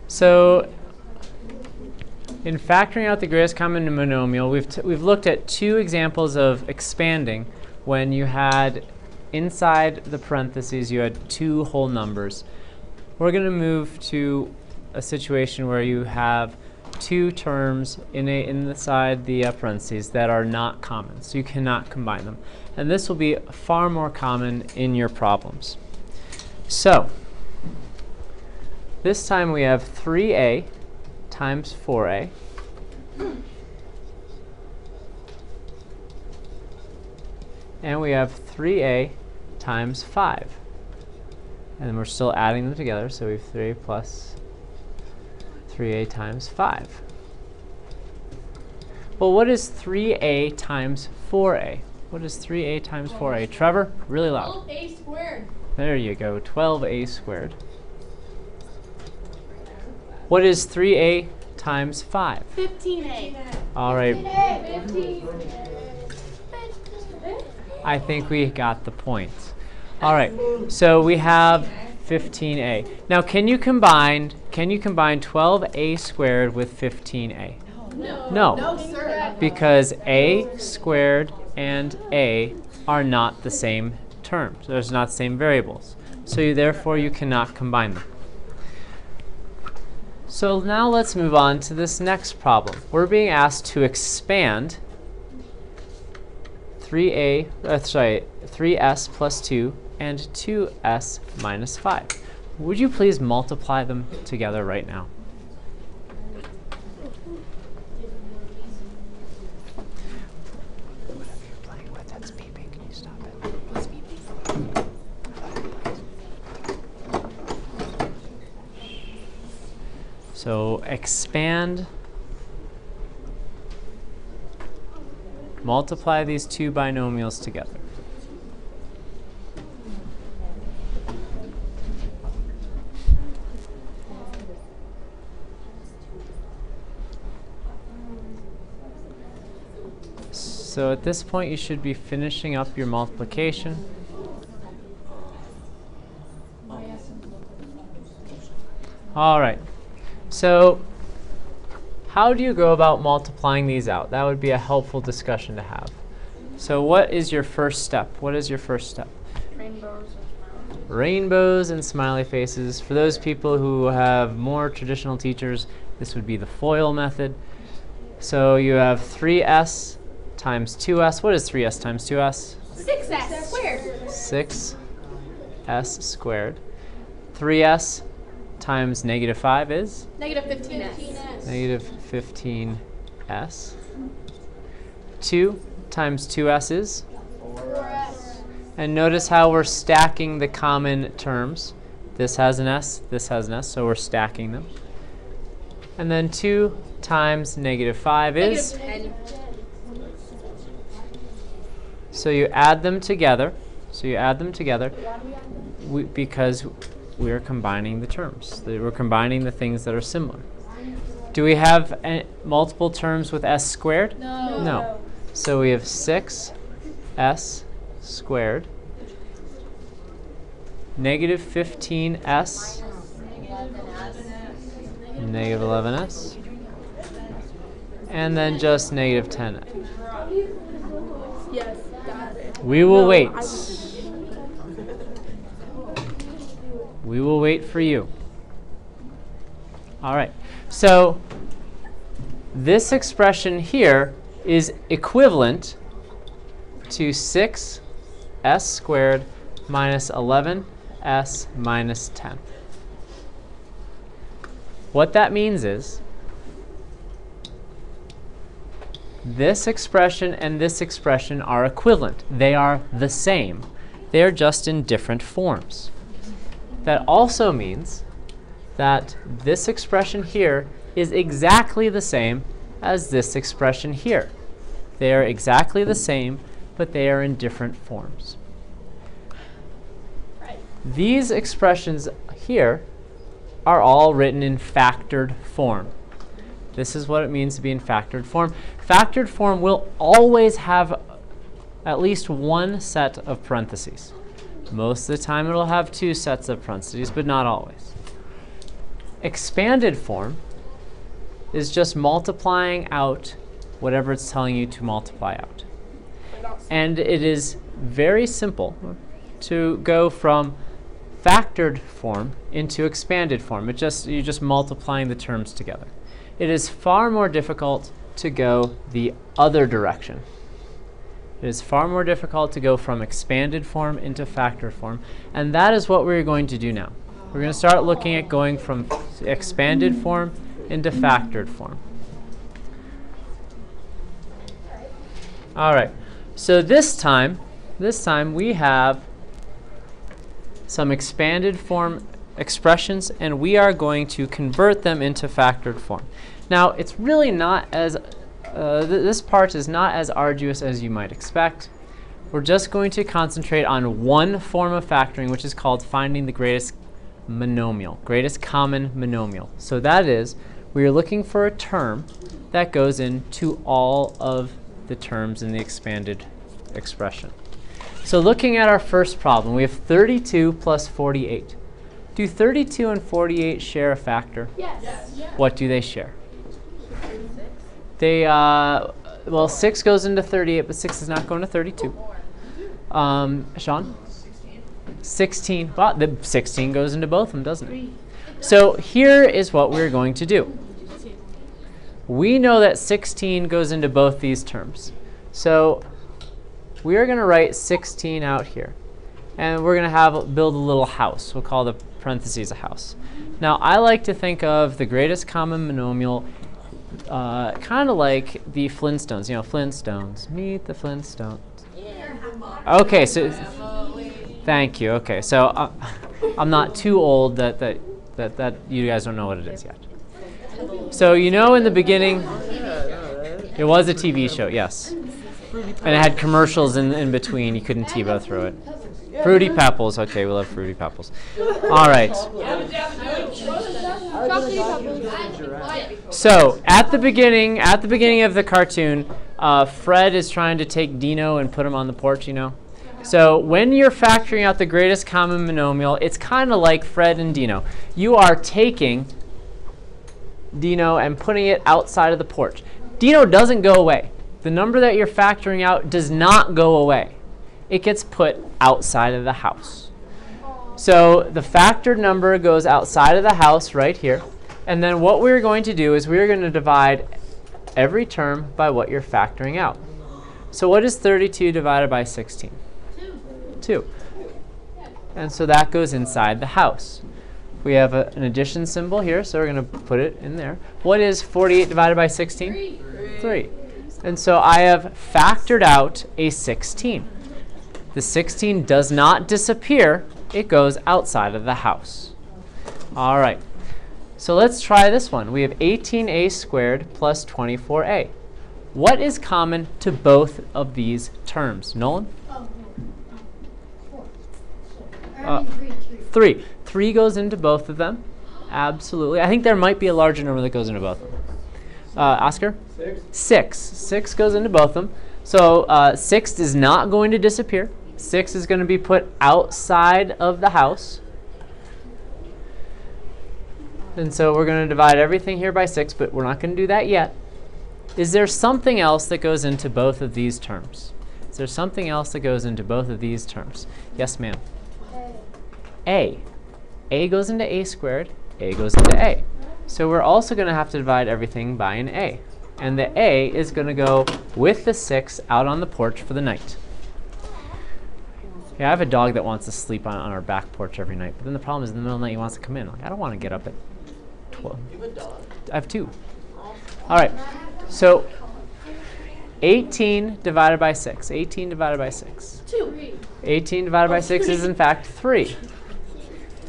So in factoring out the greatest common monomial, we've looked at two examples of expanding when you had inside the parentheses you had two whole numbers. We're going to move to a situation where you have two terms inside the parentheses that are not common, so you cannot combine them. And this will be far more common in your problems. So this time we have 3a times 4a. And we have 3a times 5. And then we're still adding them together, so we have 3 plus 3a times 5. Well, what is 3a times 4a? What is 3a times 4a? Trevor, really loud. 12a squared. There you go, 12a squared. What is 3a times 5? 15a. All right. 15. I think we got the point. All right, so we have 15a. Now, can you combine 12a squared with 15a? No. No, Sir. because a squared and a are not the same terms. There's not the same variables. So therefore, you cannot combine them. So now let's move on to this next problem. We're being asked to expand 3s plus 2 and 2s minus 5. Would you please multiply them together right now? Whatever you're playing with, that's beeping. Can you stop it? What's beeping? So expand. Multiply these two binomials together. So at this point, you should be finishing up your multiplication. All right. So how do you go about multiplying these out? That would be a helpful discussion to have. So what is your first step? What is your first step? Rainbows and smiley. Rainbows and smiley faces. For those people who have more traditional teachers, this would be the FOIL method. So you have 3s times 2s. What is 3s times 2s? 6s squared. 6s squared. 3s times negative 5 is? Negative 15s. Negative 15s. 2 times 2s is? 4s. And notice how we're stacking the common terms. This has an s, this has an s, so we're stacking them. And then 2 times negative 5 is? Negative 10. So you add them together. Because we are combining the terms. We're combining the things that are similar. Do we have multiple terms with s squared? No. So we have 6s squared, negative 15s, negative 11s, and then just negative 10. Yes, got it. We will wait. We will wait for you. All right. So this expression here is equivalent to 6s squared minus 11s minus 10. What that means is this expression and this expression are equivalent. They are the same. They are just in different forms. That also means that this expression here is exactly the same as this expression here. They are exactly the same, but they are in different forms. Right. These expressions here are all written in factored form. This is what it means to be in factored form. Factored form will always have at least one set of parentheses. Most of the time it will have two sets of parentheses, but not always. Expanded form is just multiplying out whatever it's telling you to multiply out. And it is very simple to go from factored form into expanded form. You're just multiplying the terms together. It is far more difficult to go the other direction. It is far more difficult to go from expanded form into factored form, and that is what we're going to do now. We're going to start looking at going from expanded form into factored form. All right. So this time we have some expanded form expressions, and we are going to convert them into factored form. Now, it's really not as this part is not as arduous as you might expect. We're just going to concentrate on one form of factoring, which is called finding the greatest monomial, greatest common monomial. So that is, we are looking for a term that goes into all of the terms in the expanded expression. So looking at our first problem, we have 32 plus 48. Do 32 and 48 share a factor? Yes. What do they share? They, well, 6 goes into 38, but 6 is not going to 32. Sean? 16. Well, the 16 goes into both of them, doesn't it? So here is what we're going to do. We know that 16 goes into both these terms. So we are going to write 16 out here. And we're going to build a little house. We'll call the parentheses a house. Now, I like to think of the greatest common monomial kind of like the Flintstones. You know, Flintstones. Meet the Flintstones. Okay, so thank you. Okay, so I'm not too old that you guys don't know what it is yet. So you know, in the beginning, it was a TV show, yes, and it had commercials in between. You couldn't TiVo through it. Fruity Pebbles. Okay, we love Fruity Pebbles. All right. So at the beginning of the cartoon, Fred is trying to take Dino and put him on the porch. You know. So when you're factoring out the greatest common monomial, it's kind of like Fred and Dino. You are taking Dino and putting it outside of the porch. Dino doesn't go away. The number that you're factoring out does not go away. It gets put outside of the house. So the factored number goes outside of the house right here. And then what we're going to do is we're going to divide every term by what you're factoring out. So what is 32 divided by 16? 2. And so that goes inside the house. We have an addition symbol here, so we're going to put it in there. What is 48 divided by 16? 3. And so I have factored out a 16. The 16 does not disappear. It goes outside of the house. All right. So let's try this one. We have 18a squared plus 24a. What is common to both of these terms? Nolan? 3. 3 goes into both of them. Absolutely. I think there might be a larger number that goes into both of them. Oscar? 6. 6 goes into both of them. So 6 is not going to disappear. 6 is going to be put outside of the house. And so we're going to divide everything here by 6, but we're not going to do that yet. Is there something else that goes into both of these terms? Is there something else that goes into both of these terms? Yes, ma'am. A. A goes into a squared. A goes into a. So we're also going to have to divide everything by an a. And the a is going to go with the 6 out on the porch for the night. Yeah, I have a dog that wants to sleep on our back porch every night. But then the problem is in the middle of the night he wants to come in. Like, I don't want to get up at 12. You have a dog? I have 2. All right. So 18 divided by 6. 18 divided by 6. 2. 18 divided by 6 is in fact 3.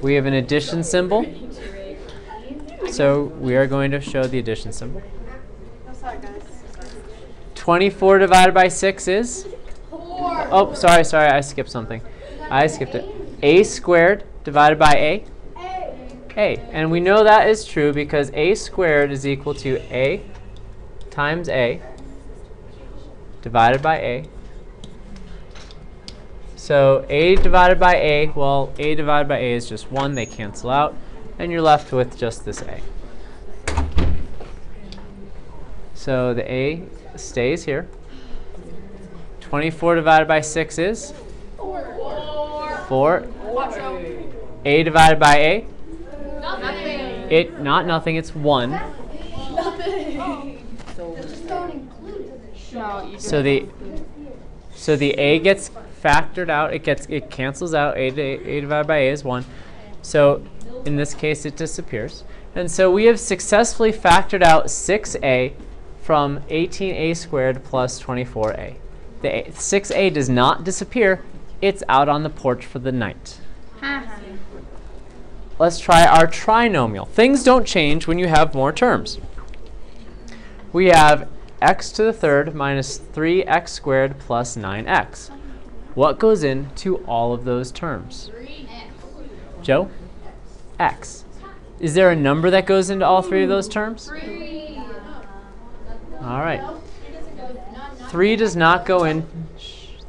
We have an addition symbol. So we are going to show the addition symbol. 24 divided by 6 is? 4. Oh, sorry, I skipped something. I skipped it. A squared divided by a? A. And we know that is true because a squared is equal to a times a divided by a. So a divided by a, well, a divided by a is just 1. They cancel out. and you're left with just this a. So the a stays here. 24 divided by 6 is? 4. A divided by a? Nothing. Not nothing, it's 1. So the a gets factored out. It cancels out. A divided by a is 1. So in this case, it disappears. And so we have successfully factored out 6a from 18a squared plus 24a. The 6a does not disappear. It's out on the porch for the night. Let's try our trinomial. Things don't change when you have more terms. We have x to the third minus 3x squared plus 9x. What goes into all of those terms? Joe? X. Is there a number that goes into all three of those terms? All right. 3 does not go in.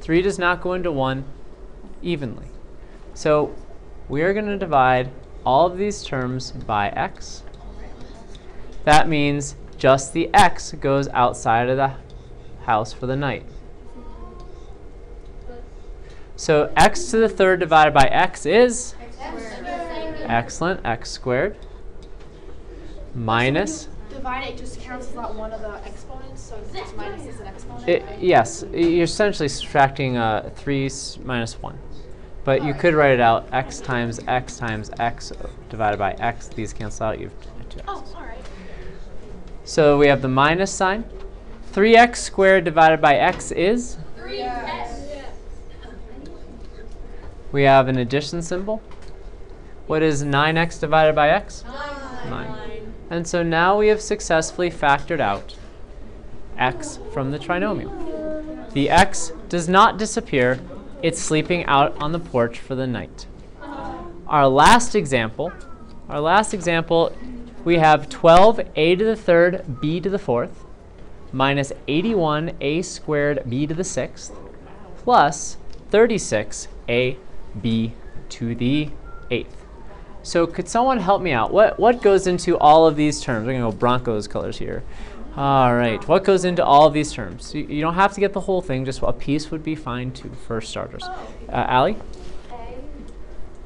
3 does not go into 1 evenly. So we are going to divide all of these terms by x. That means just the x goes outside of the house for the night. So x to the third divided by x is? Excellent. X squared minus. Divide it just cancels out one of the exponents, so this minus is an exponent. Yes, you're essentially subtracting 3 minus 1. But you could write it out x times x divided by x. These cancel out. You have 2x. Oh, all right. So we have the minus sign. 3x squared divided by x is? 3x. We have an addition symbol. What is 9x divided by x? 9. And so now we have successfully factored out x from the trinomial. The x does not disappear. It's sleeping out on the porch for the night. Our last example, we have 12a to the third b to the fourth minus 81a squared b to the sixth plus 36a b to the eighth. So could someone help me out? What goes into all of these terms? We're going to go Broncos colors here. All right. What goes into all of these terms? You don't have to get the whole thing. Just a piece would be fine too for starters. Allie?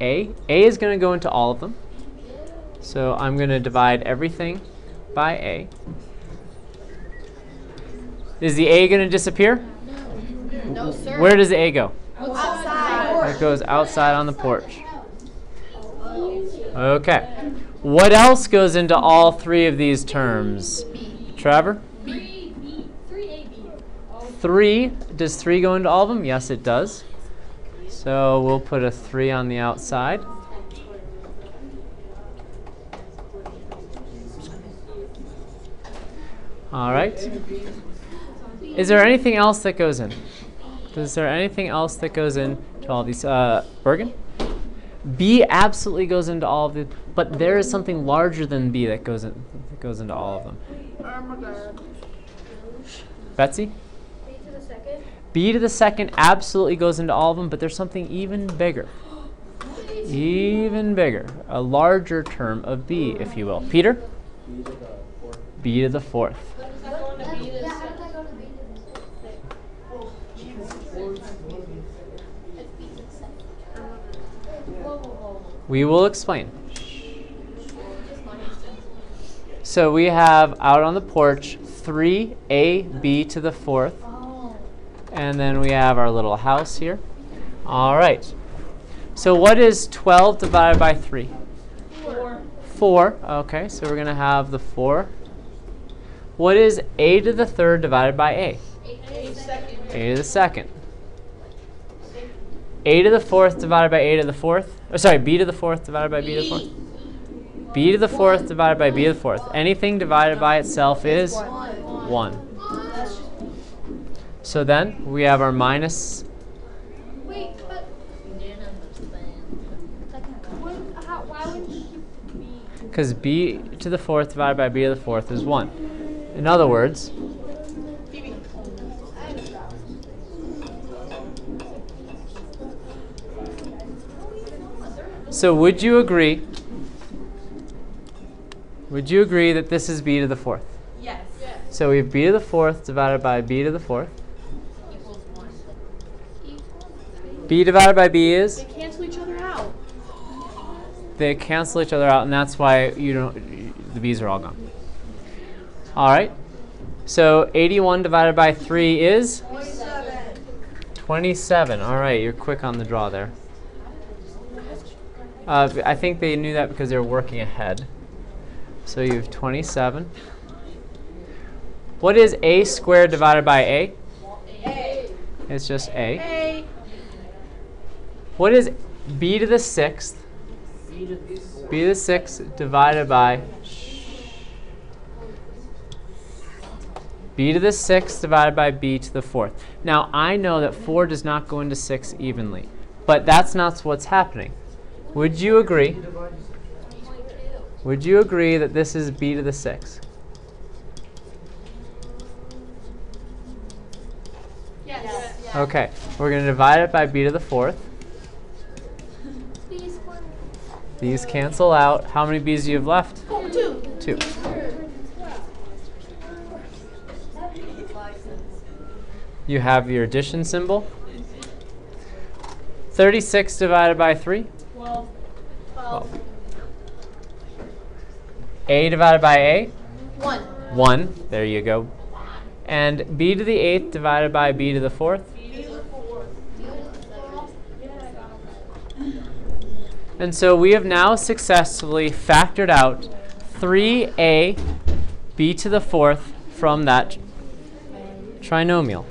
A. A is going to go into all of them. So I'm going to divide everything by A. Is the A going to disappear? No, sir. Where does the A go? Outside. It goes outside on the porch. Okay. What else goes into all three of these terms? Trevor? 3. Does 3 go into all of them? Yes, it does. So we'll put a 3 on the outside. All right. Is there anything else that goes in? Is there anything else that goes into all these? Bergen? B absolutely goes into all of it, but there is something larger than B that goes into all of them. Oh my God. Betsy? B to the second. B to the second absolutely goes into all of them, but there's something even bigger. Even bigger. A larger term of B, if you will. Peter? B to the fourth. We will explain. So we have out on the porch 3ab to the fourth. And then we have our little house here. All right. So what is 12 divided by 3? 4. 4. Okay, so we're going to have the 4. What is a to the third divided by a? A second. A to the second. A to the fourth divided by a to the fourth. Oh, sorry, b to the fourth divided by b to the fourth. B to the fourth divided by b to the fourth. Anything divided by itself is 1. So then we have our minus. Wait, but why wouldn't you keep B? Because b to the fourth divided by b to the fourth is 1. In other words, so would you agree Would you agree that this is b to the fourth? Yes. So we have b to the fourth divided by b to the fourth. Equals 1. b divided by b is? They cancel each other out. They cancel each other out, and that's why the b's are all gone. All right. So 81 divided by 3 is? 27. All right, you're quick on the draw there. I think they knew that because they were working ahead. So you have 27. What is a squared divided by a? A. It's just a. Hey. What is b to the sixth? B to the sixth divided by b to the sixth divided by b to the fourth. Now I know that 4 does not go into 6 evenly, but that's not what's happening. Would you agree? Would you agree that this is b to the sixth? Yes. Okay, we're going to divide it by b to the fourth. These cancel out. How many b's do you have left? 2. 2. You have your addition symbol. 36 divided by 3? 12. 12. A divided by a? 1. 1. There you go. And b to the 8th divided by b to the 4th? And so we have now successfully factored out 3a b to the 4th from that trinomial.